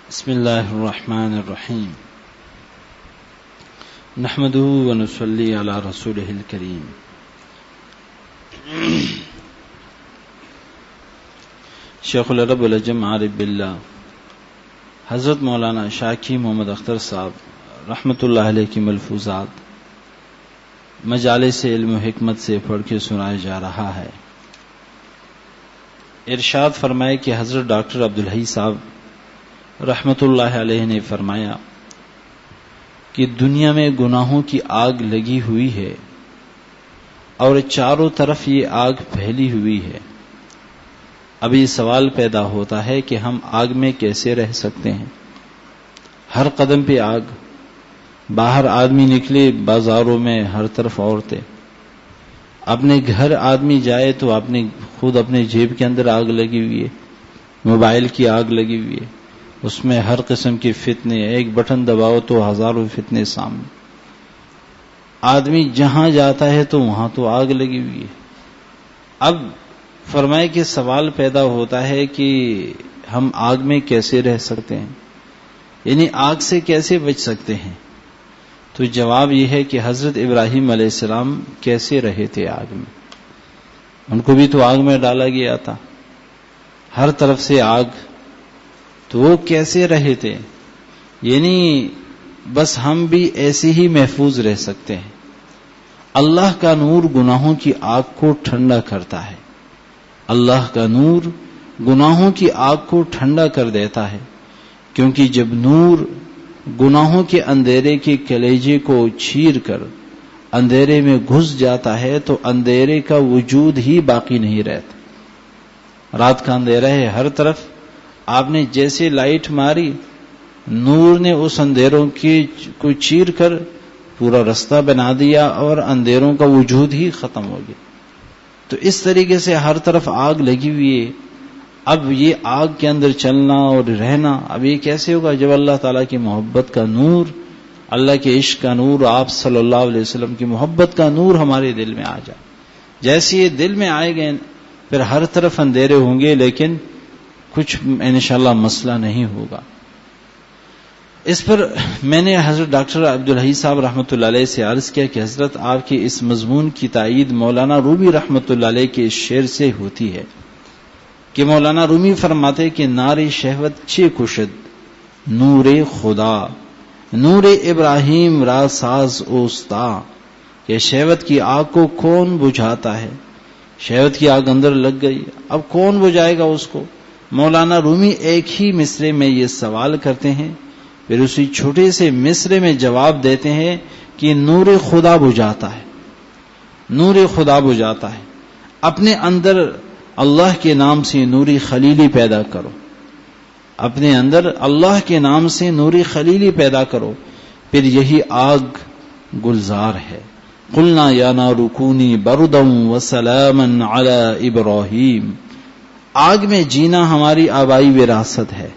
بسم اللہ الرحمن الرحیم نحمدہ ونصلی علی رسولہ الکریم. شیخ العرب العجم عارف باللہ حضرت مولانا شاکی محمد اختر صاحب رحمۃ اللہ علیہ کی ملفوظات مجالس علم و حکمت سے پڑھ کے سنایا جا رہا ہے. ارشاد فرمائے کہ حضرت ڈاکٹر عبدالحی صاحب رحمۃ اللہ علیہ نے فرمایا کہ دنیا میں گناہوں کی آگ لگی ہوئی ہے اور چاروں طرف یہ آگ پھیلی ہوئی ہے. اب یہ سوال پیدا ہوتا ہے کہ ہم آگ میں کیسے رہ سکتے ہیں؟ ہر قدم پہ آگ، باہر آدمی نکلے بازاروں میں ہر طرف عورتیں، اپنے گھر آدمی جائے تو خود اپنے جیب کے اندر آگ لگی ہوئی ہے، موبائل کی آگ لگی ہوئی ہے، اس میں ہر قسم کی فتنے، ایک بٹن دباؤ تو ہزاروں فتنے سامنے. آدمی جہاں جاتا ہے تو وہاں تو آگ لگی ہوئی ہے. اب فرمائے کہ سوال پیدا ہوتا ہے کہ ہم آگ میں کیسے رہ سکتے ہیں، یعنی آگ سے کیسے بچ سکتے ہیں؟ تو جواب یہ ہے کہ حضرت ابراہیم علیہ السلام کیسے رہے تھے آگ میں. ان کو بھی تو آگ میں ڈالا گیا تھا، ہر طرف سے آگ، تو وہ کیسے رہے تھے؟ یعنی بس ہم بھی ایسے ہی محفوظ رہ سکتے ہیں. اللہ کا نور گناہوں کی آگ کو ٹھنڈا کرتا ہے. اللہ کا نور گناہوں کی آگ کو ٹھنڈا کر دیتا ہے، کیونکہ جب نور گناہوں کے اندھیرے کے کلیجے کو چیر کر اندھیرے میں گھس جاتا ہے تو اندھیرے کا وجود ہی باقی نہیں رہتا. رات کا اندھیرا ہے ہر طرف، آپ نے جیسے لائٹ ماری، نور نے اس اندھیروں کو چیر کر پورا رستہ بنا دیا اور اندھیروں کا وجود ہی ختم ہو گیا. تو اس طریقے سے ہر طرف آگ لگی ہوئی ہے. اب یہ آگ کے اندر چلنا اور رہنا اب یہ کیسے ہوگا؟ جب اللہ تعالیٰ کی محبت کا نور، اللہ کے عشق کا نور، آپ صلی اللہ علیہ وسلم کی محبت کا نور ہمارے دل میں آ جائے. جیسے یہ دل میں آئے گئے پھر ہر طرف اندھیرے ہوں گے لیکن کچھ انشاءاللہ مسئلہ نہیں ہوگا. اس پر میں نے حضرت ڈاکٹر عبدالحی صاحب رحمۃ اللہ علیہ سے عرض کیا کہ حضرت آپ کے اس مضمون کی تائید مولانا رومی رحمۃ اللہ علیہ کے اس شعر سے ہوتی ہے کہ مولانا رومی فرماتے کہ نار شہوت چے کشد نور خدا نور ابراہیم را ساز اوستا، کہ شہوت کی آگ کو کون بجھاتا ہے؟ شہوت کی آگ اندر لگ گئی، اب کون بجھائے گا اس کو؟ مولانا رومی ایک ہی مصرے میں یہ سوال کرتے ہیں، پھر اسی چھوٹے سے مصرے میں جواب دیتے ہیں کہ نور خدا بجھاتا ہے، نور خدا بجھاتا ہے. اپنے اندر اللہ کے نام سے نوری خلیلی پیدا کرو، اپنے اندر اللہ کے نام سے نوری خلیلی پیدا کرو، پھر یہی آگ گلزار ہے. قلنا یا نار کونی بردا وسلاما علی ابراہیم. آگ میں جینا ہماری آبائی وراثت ہے.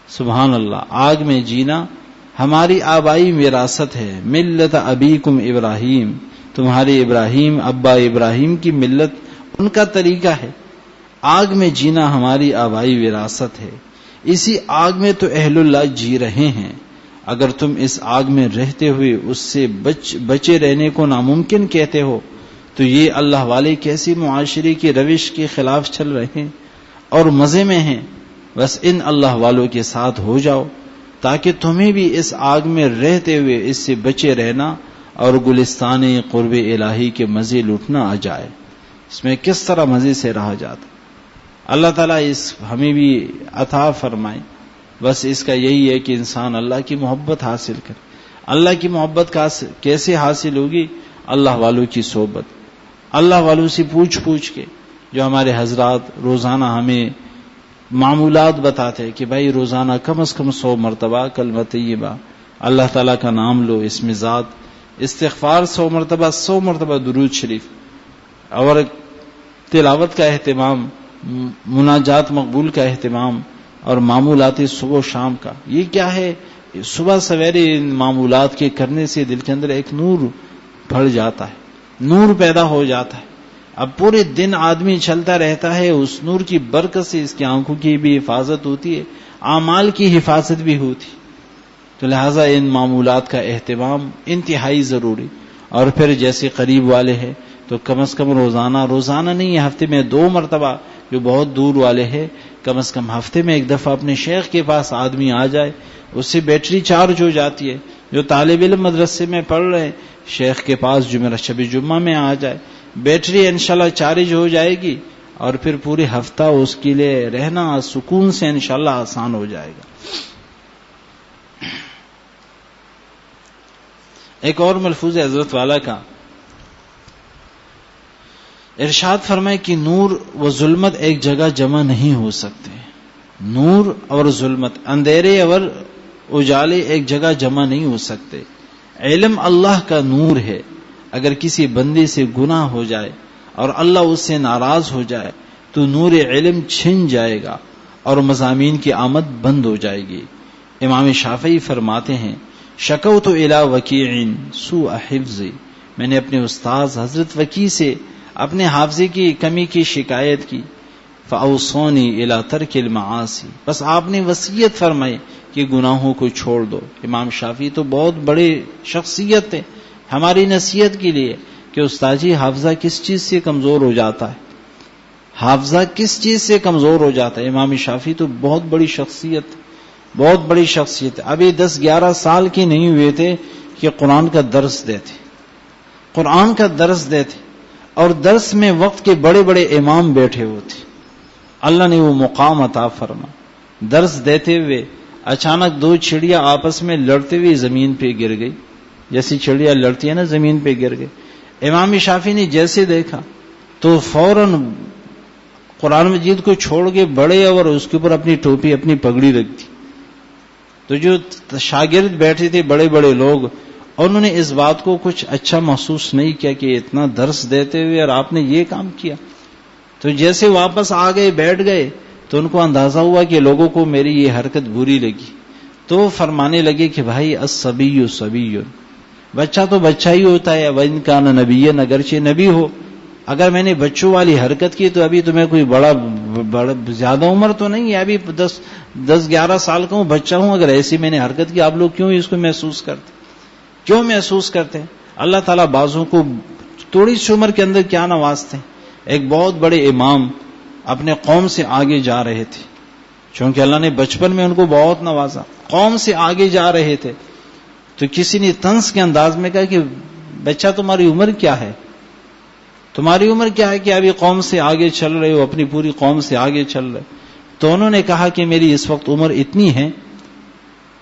سبحان اللہ، آگ میں جینا ہماری آبائی وراثت ہے. ملت ابیکم ابراہیم، تمہارے ابراہیم ابا ابراہیم کی ملت، ان کا طریقہ ہے. آگ میں جینا ہماری آبائی وراثت ہے. اسی آگ میں تو اہل اللہ جی رہے ہیں. اگر تم اس آگ میں رہتے ہوئے اس سے بچے رہنے کو ناممکن کہتے ہو تو یہ اللہ والے کیسی معاشرے کی روش کے خلاف چل رہے ہیں اور مزے میں ہیں. بس ان اللہ والوں کے ساتھ ہو جاؤ تاکہ تمہیں بھی اس آگ میں رہتے ہوئے اس سے بچے رہنا اور گلستان قرب الہی کے مزے لوٹنا آ جائے. اس میں کس طرح مزے سے رہا جاتا. اللہ تعالیٰ اس ہمیں بھی عطا فرمائے. بس اس کا یہی ہے کہ انسان اللہ کی محبت حاصل کرے. اللہ کی محبت کیسے حاصل ہوگی؟ اللہ والوں کی صحبت، اللہ والوں سے پوچھ کے. جو ہمارے حضرات روزانہ ہمیں معمولات بتاتے ہیں کہ بھائی روزانہ کم از کم 100 مرتبہ کلمہ طیبہ اللہ تعالیٰ کا نام لو، اسم ذات، استغفار 100 مرتبہ درود شریف، اور تلاوت کا اہتمام، مناجات مقبول کا اہتمام، اور معمولات صبح و شام کا. یہ کیا ہے؟ صبح سویرے ان معمولات کے کرنے سے دل کے اندر ایک نور بڑھ جاتا ہے، نور پیدا ہو جاتا ہے. اب پورے دن آدمی چلتا رہتا ہے، اس نور کی برکت سے اس کی آنکھوں کی بھی حفاظت ہوتی ہے، اعمال کی حفاظت بھی ہوتی. تو لہٰذا ان معمولات کا اہتمام انتہائی ضروری. اور پھر جیسے قریب والے ہیں تو کم از کم روزانہ نہیں، ہفتے میں 2 مرتبہ. جو بہت دور والے ہیں کم از کم ہفتے میں 1 دفعہ اپنے شیخ کے پاس آدمی آ جائے، اس سے بیٹری چارج ہو جاتی ہے. جو طالب علم مدرسے میں پڑھ رہے ہیں شیخ کے پاس شب جمعہ میں آ جائے، بیٹری انشاءاللہ چارج ہو جائے گی، اور پھر پورے ہفتہ اس کے لیے رہنا سکون سے انشاءاللہ آسان ہو جائے گا. ایک اور ملفوظ حضرت والا کا ارشاد فرمائے کہ نور و ظلمت ایک جگہ جمع نہیں ہو سکتے. نور اور ظلمت، اندھیرے اور اجالے ایک جگہ جمع نہیں ہو سکتے. علم اللہ کا نور ہے. اگر کسی بندے سے گناہ ہو جائے اور اللہ اس سے ناراض ہو جائے تو نور علم چھن جائے گا اور مضامین کی آمد بند ہو جائے گی. امام شافعی فرماتے ہیں شکوت الی وکیع سوء حفظی، میں نے اپنے استاذ حضرت وکیع سے اپنے حافظے کی کمی کی شکایت کی. فاوصونی الی ترک المعاصی، بس آپ نے وصیت فرمائی کہ گناہوں کو چھوڑ دو. امام شافعی تو بہت بڑے شخصیت تھے ہماری نصیحت کے لیے کہ استاد جی حافظہ کس چیز سے کمزور ہو جاتا ہے، حافظہ کس چیز سے کمزور ہو جاتا ہے. امام شافعی تو بہت بڑی شخصیت، بہت بڑی شخصیت. ابھی 10-11 سال کے نہیں ہوئے تھے کہ قرآن کا درس دیتے، قرآن کا درس دیتے، اور درس میں وقت کے بڑے بڑے امام بیٹھے ہوتے. اللہ نے وہ مقام عطا فرما. درس دیتے ہوئے اچانک 2 چڑیا آپس میں لڑتے ہوئے زمین پہ گر گئی، جیسی چڑیا لڑتی ہے نا زمین پہ گر گئی. امام شافعی نے جیسے دیکھا تو فوراً قرآن مجید کو چھوڑ کے بڑے اور اس کے اوپر اپنی ٹوپی اپنی پگڑی رکھ دی. تو جو شاگرد بیٹھے تھے بڑے بڑے لوگ، انہوں نے اس بات کو کچھ اچھا محسوس نہیں کیا کہ اتنا درس دیتے ہوئے اور آپ نے یہ کام کیا. تو جیسے واپس آ گئے بیٹھ گئے تو ان کو اندازہ ہوا کہ لوگوں کو میری یہ حرکت بری لگی. تو فرمانے لگے کہ بھائی الصبی صبی، بچہ تو بچہ ہی ہوتا ہے، وَإِن كَانَ نَبِيًّا، اگرچہ نبی ہو. اگر میں نے بچوں والی حرکت کی تو ابھی تمہیں کوئی بڑا زیادہ عمر تو نہیں ہے، ابھی 10-11 سال کا ہوں، بچہ ہوں. اگر ایسی میں نے حرکت کی، آپ لوگ کیوں اس کو محسوس کرتے، کیوں محسوس کرتے ہیں؟ اللہ تعالیٰ بعضوں کو تھوڑی سی عمر کے اندر کیا نوازتے ہیں. ایک بہت بڑے امام اپنے قوم سے آگے جا رہے تھے، چونکہ اللہ نے بچپن میں ان کو بہت نوازا. قوم سے آگے جا رہے تھے تو کسی نے طنز کے انداز میں کہا کہ بچہ تمہاری عمر کیا ہے، تمہاری عمر کیا ہے کہ ابھی قوم سے آگے چل رہے ہو، اپنی پوری قوم سے آگے چل رہے. تو انہوں نے کہا کہ میری اس وقت عمر اتنی ہے،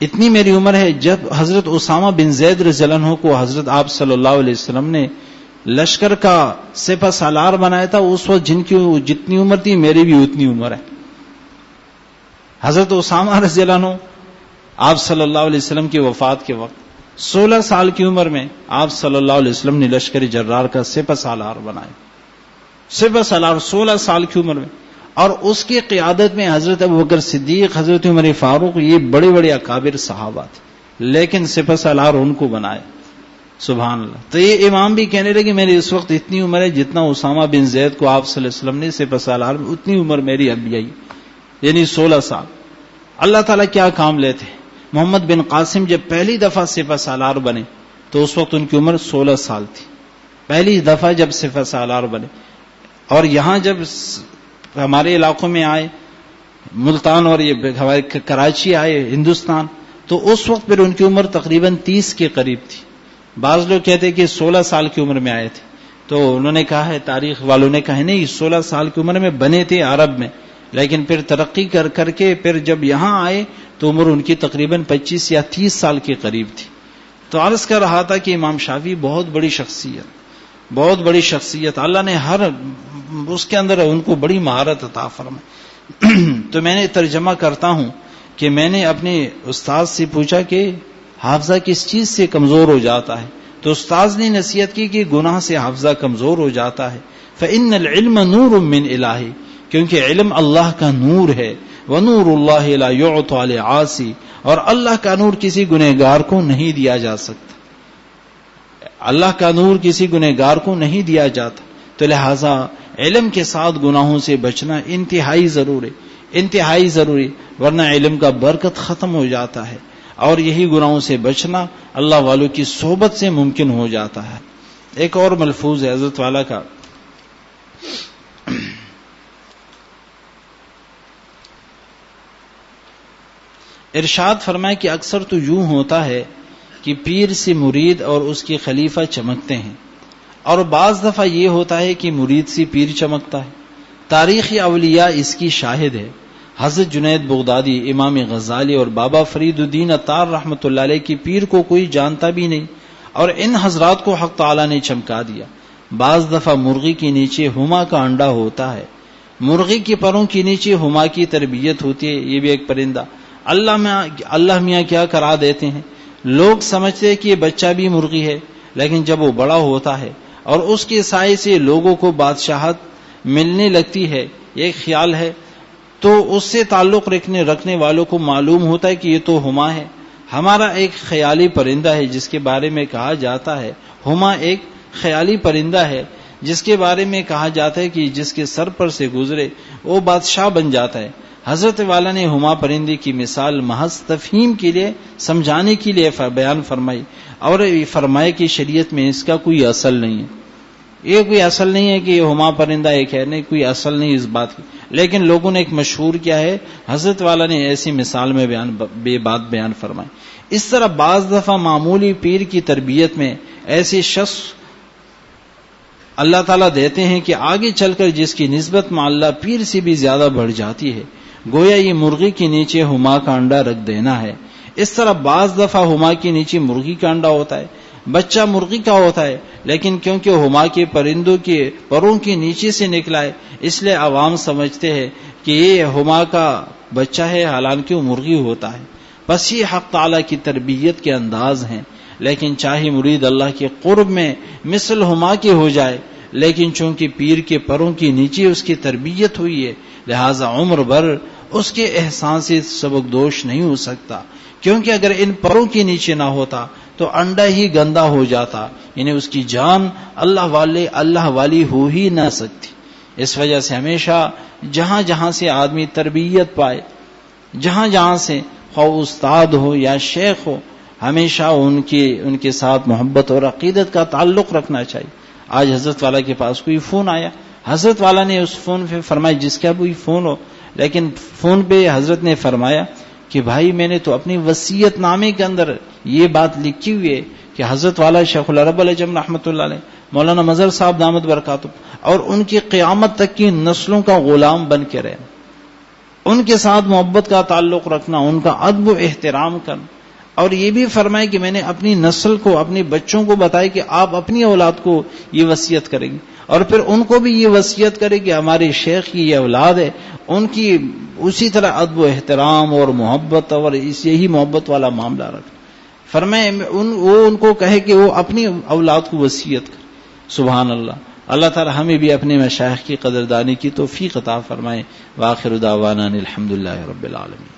اتنی میری عمر ہے. جب حضرت اسامہ بن زید رضی اللہ عنہ کو حضرت آپ صلی اللہ علیہ وسلم نے لشکر کا سپہ سالار بنایا تھا، اس وقت جن کی جتنی عمر تھی میری بھی اتنی عمر ہے. حضرت اسامہ رضی اللہ عنہ آپ صلی اللہ علیہ وسلم کی وفات کے وقت 16 سال کی عمر میں آپ صلی اللہ علیہ وسلم نے لشکر جرار کا سپہ سالار بنایا. سپہ سالار 16 سال کی عمر میں، اور اس کی قیادت میں حضرت ابوبکر صدیق، حضرت عمر فاروق، یہ بڑے بڑے اکابر صحابہ تھے، لیکن سپہ سالار ان کو بنایا. سبحان اللہ. تو یہ امام بھی کہنے لگے میری اس وقت اتنی عمر ہے جتنا اسامہ بن زید کو آپ صلی اللہ علیہ وسلم نے سپہ سالار میں، اتنی عمر میری اب بھی آئی، یعنی 16 سال. اللہ تعالیٰ کیا کام لیتے ہیں. محمد بن قاسم جب پہلی دفعہ سپہ سالار بنے تو اس وقت ان کی عمر 16 سال تھی، پہلی دفعہ جب سپہ سالار بنے. اور یہاں جب ہمارے علاقوں میں آئے، ملتان اور یہ ہمارے کراچی آئے ہندوستان، تو اس وقت پھر ان کی عمر تقریباً 30 کے قریب تھی. بعض لوگ کہتے ہیں کہ 16 سال کی عمر میں آئے تھے، تو انہوں نے کہا ہے، تاریخ والوں نے کہا نہیں 16 سال کی عمر میں بنے تھے عرب میں، لیکن پھر ترقی کر کے پھر جب یہاں آئے تو عمر ان کی تقریباً 25 یا 30 سال کے قریب تھی. تو عرض کر رہا تھا کہ امام شافعی بہت بڑی شخصیت، بہت بڑی شخصیت، اللہ نے ہر اس کے اندر ان کو بڑی مہارت عطا فرمائی. تو میں نے ترجمہ کرتا ہوں کہ میں نے اپنے استاد سے پوچھا کہ حافظہ کس چیز سے کمزور ہو جاتا ہے، تو استاد نے نصیحت کی کہ گناہ سے حافظہ کمزور ہو جاتا ہے. فإن العلم نور من الہ، کیونکہ علم اللہ کا نور ہے. ونور اللہ لا یعطى لعاصی، اور اللہ کا نور کسی گنہگار کو نہیں دیا جا سکتا، اللہ کا نور کسی گنہگار کو نہیں دیا جاتا. تو لہذا علم کے ساتھ گناہوں سے بچنا انتہائی ضرور ہے. انتہائی ضروری، ورنہ علم کا برکت ختم ہو جاتا ہے، اور یہی گناہوں سے بچنا اللہ والوں کی صحبت سے ممکن ہو جاتا ہے۔ ایک اور ملفوظ ہے حضرت والا کا، ارشاد فرمائے کہ اکثر تو یوں ہوتا ہے کہ پیر سے مرید اور اس کے خلیفہ چمکتے ہیں، اور بعض دفعہ یہ ہوتا ہے کہ مرید سے پیر چمکتا ہے۔ تاریخ اولیاء اس کی شاہد ہے۔ حضرت جنید بغدادی، امام غزالی اور بابا فرید الدین عطار رحمۃ اللہ علیہ کی پیر کو کوئی جانتا بھی نہیں، اور ان حضرات کو حق تعالی نے چمکا دیا۔ بعض دفعہ مرغی کے نیچے ہما کا انڈا ہوتا ہے، مرغی کے پروں کے نیچے ہما کی تربیت ہوتی ہے، یہ بھی ایک پرندہ۔ اللہ میاں کیا کرا دیتے ہیں، لوگ سمجھتے ہیں کہ یہ بچہ بھی مرغی ہے، لیکن جب وہ بڑا ہوتا ہے اور اس کے سائے سے لوگوں کو بادشاہت ملنے لگتی ہے، یہ خیال ہے، تو اس سے تعلق رکھنے والوں کو معلوم ہوتا ہے کہ یہ تو ہما ہے۔ ہمارا ایک خیالی پرندہ ہے جس کے بارے میں کہا جاتا ہے، ہما ایک خیالی پرندہ ہے جس کے بارے میں کہا جاتا ہے کہ جس کے سر پر سے گزرے وہ بادشاہ بن جاتا ہے۔ حضرت والا نے ہما پرندے کی مثال محض تفہیم کے لیے، سمجھانے کے لیے بیان فرمائی، اور فرمائے کہ شریعت میں اس کا کوئی اصل نہیں ہے، یہ کوئی اصل نہیں ہے کہ یہ ہما پرندہ ایک ہے، نہیں، کوئی اصل نہیں اس بات کی، لیکن لوگوں نے ایک مشہور کیا ہے، حضرت والا نے ایسی مثال میں بات بیان فرمائی۔ اس طرح بعض دفعہ معمولی پیر کی تربیت میں ایسے شخص اللہ تعالیٰ دیتے ہیں کہ آگے چل کر جس کی نسبت مع اللہ پیر سے بھی زیادہ بڑھ جاتی ہے، گویا یہ مرغی کے نیچے ہما کا انڈا رکھ دینا ہے۔ اس طرح بعض دفعہ ہما کے نیچے مرغی کا انڈا ہوتا ہے، بچہ مرغی کا ہوتا ہے، لیکن کیونکہ ہما کے پرندوں کے پروں کے نیچے سے نکلا ہے، اس لیے عوام سمجھتے ہیں کہ یہ ہما کا بچہ ہے، حالانکہ وہ مرغی ہوتا ہے۔ بس یہ حق تعالیٰ کی تربیت کے انداز ہیں، لیکن چاہے مرید اللہ کے قرب میں مثل ہما کے ہو جائے، لیکن چونکہ پیر کے پروں کے نیچے اس کی تربیت ہوئی ہے، لہذا عمر بھر اس کے احسان سے سبک دوش نہیں ہو سکتا، کیونکہ اگر ان پروں کے نیچے نہ ہوتا تو انڈا ہی گندا ہو جاتا، یعنی اس کی جان اللہ والی ہو ہی نہ سکتی۔ اس وجہ سے ہمیشہ جہاں جہاں سے آدمی تربیت پائے، جہاں سے خواہ استاد ہو یا شیخ ہو، ہمیشہ ان کے ساتھ محبت اور عقیدت کا تعلق رکھنا چاہیے۔ آج حضرت والا کے پاس کوئی فون آیا، حضرت والا نے اس فون پہ فرمایا، جس کا بھی فون ہو، لیکن فون پہ حضرت نے فرمایا کہ بھائی میں نے تو اپنی وصیت نامے کے اندر یہ بات لکھی ہوئی ہے کہ حضرت والا شیخ العرب العجم رحمۃ اللہ علیہ، مولانا مظہر صاحب دامت برکاتہ، اور ان کی قیامت تک کی نسلوں کا غلام بن کے رہنا، ان کے ساتھ محبت کا تعلق رکھنا، ان کا ادب و احترام کرنا، اور یہ بھی فرمائے کہ میں نے اپنی نسل کو، اپنے بچوں کو بتایا کہ آپ اپنی اولاد کو یہ وصیت کریں گے، اور پھر ان کو بھی یہ وصیت کرے کہ ہمارے شیخ کی یہ اولاد ہے، ان کی اسی طرح ادب و احترام اور محبت، اور یہی محبت والا معاملہ رکھ۔ فرمائے وہ ان کو کہے کہ وہ اپنی اولاد کو وصیت کرے۔ سبحان اللہ۔ اللہ تعالی ہمیں بھی اپنے مشائخ کی قدردانی کی توفیق عطا فرمائے۔ وآخر دعوانا الحمدللہ رب العالمین۔